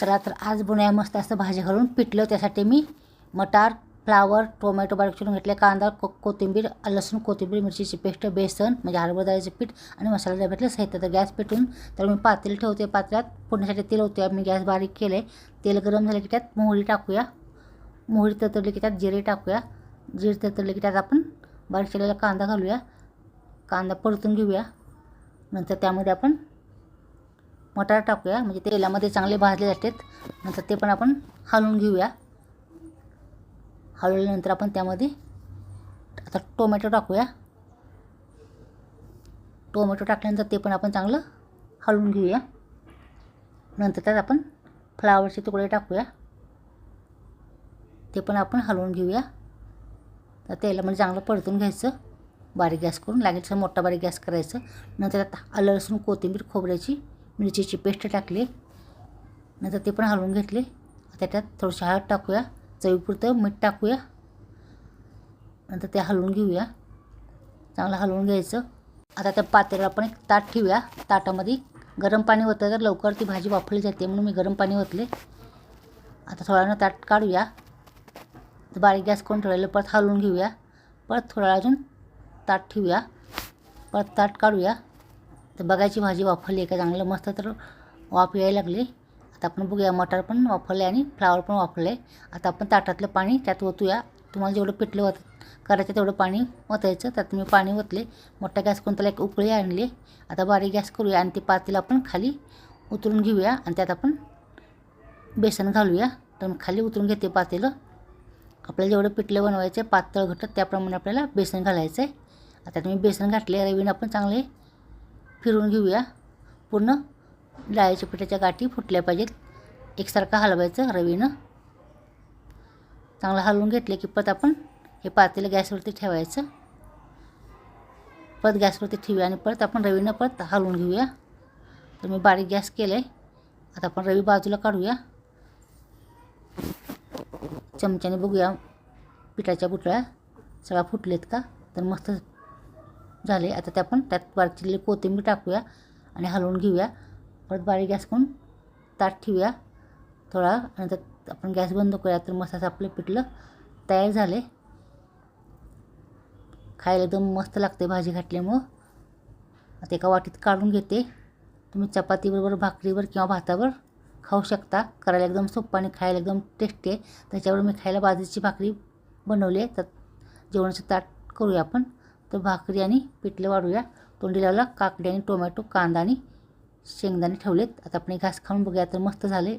चला तर आज बनवूया मस्त असं भाजी घालून पिठलं. त्यासाठी मी मटार, फ्लावर, टोमॅटो बारीक चिरून घेतले, कांदा, कोथिंबीर, लसूण, कोथिंबीर, मिरचीची पेस्ट, बेसन म्हणजे हरभरा डाळीचे पीठ आणि मसाला डब्यातलं साहित्य. तर गॅस पेटून तर मी पातेल ठेवते. पातेल्यात फोडण्यासाठी तेल होते. मी गॅस बारीक केले. तेल गरम झाले की त्यात मोहरी टाकूया. मोहरी तळतळली की त्यात जिरे टाकूया. जिरे तळतळले की त्यात आपण बारीक केलेला कांदा घालूया. कांदा परतून घेऊया. नंतर त्यामध्ये आपण मटार टाकूया. म्हणजे तेलामध्ये चांगले भाजले जातात. नंतर ते पण आपण हलवून घेऊया. हलवल्यानंतर आपण त्यामध्ये आता टोमॅटो टाकूया. टोमॅटो टाकल्यानंतर ते पण आपण चांगलं हलवून घेऊया. नंतर त्यात आपण फ्लावरचे तुकडे टाकूया. ते पण आपण हलवून घेऊया. तर तेलामध्ये चांगलं परतून घ्यायचं. बारीक गॅस करून लागेल तसं मोठा बारीक गॅस करायचं. नंतर त्यात आलं, लसूण, कोथिंबीर, खोबऱ्याची, मिरचीची पेस्ट टाकली. नंतर ते पण हलवून घेतले. त्याच्यात थोडीशी हळद टाकूया. चवीपुरतं मीठ टाकूया. नंतर ते हलवून घेऊया. चांगलं हलवून घ्यायचं. आता त्या पातेल्यावर आपण एक ताट ठेवूया. ताटामध्ये गरम पाणी होतं तर लवकर ती भाजी वाफळली जाते, म्हणून मी गरम पाणी ओतले. आता थोडा वेळानं ताट काढूया. तर बारीक गॅस करून ठेवलेलं परत हलवून घेऊया. परत थोडा अजून ताट ठेवूया. परत ताट काढूया. तर बघायची भाजी वाफळली आहे का चांगलं मस्त. तर वाफ यायला लागली. आता आपण बघूया मटार पण वाफळले आणि फ्लावर पण वाफळले. आता आपण ताटातलं पाणी त्यात ओतूया. तुम्हाला जेवढं पिठलं करायचं तेवढं पाणी ओतायचं. त्यात मी पाणी ओतले. मोठा गॅस करून त्याला एक उकळी आणली. आता बारीक गॅस करूया आणि ते पातेलं आपण खाली उतरून घेऊया आणि त्यात आपण बेसन घालूया. तर मी खाली उतरून घेते पातेलं. आपल्याला जेवढं पिठलं बनवायचं आहे पातळ घट्ट त्याप्रमाणे आपल्याला बेसन घालायचं आहे. आता मी बेसन घातले. रवीनं आपण चांगले फिरवून घेऊया. पूर्ण डाळीच्या पिठाच्या गाठी फुटल्या पाहिजेत. एकसारखं हलवायचं रवीनं. चांगलं हलवून घेतले की परत आपण हे पातेलं गॅसवरती ठेवायचं. परत गॅसवरती ठेवूया आणि परत आपण रवीनं परत हलवून घेऊया. तर मी बारीक गॅस केलं आहे. आता आपण रवी बाजूला काढूया. चमच्याने बघूया पिठाच्या गुठळ्या सगळ्या फुटलेत का. तर मस्त झाले. आता ते आपण त्यात बारीक चिरलेली कोथिंबीर टाकूया आणि हलवून घेऊया. परत बारीक गॅस करून ताट ठेवूया थोडा. नंतर आपण गॅस बंद करूया. तर मस्त असं आपलं पिठलं तयार झाले. खायला एकदम मस्त लागते भाजी घातल्यामुळं. आता एका वाटीत काढून घेते. तुम्ही चपातीबरोबर, भाकरीवर किंवा भातावर खाऊ शकता. करायला एकदम सोपं आणि खायला एकदम टेस्टी आहे. त्याच्यावर मी खायला बाजरीची भाकरी बनवली आहे. तर जेवणाचं ताट करूया आपण. तर भाकरी आणि पिठलं वाढूया. तोंडी लावला काकडी आणि टोमॅटो, कांदा आणि शेंगदाणे ठेवलेत. आता आपण घास खाऊन बघूया. तर मस्त झाले.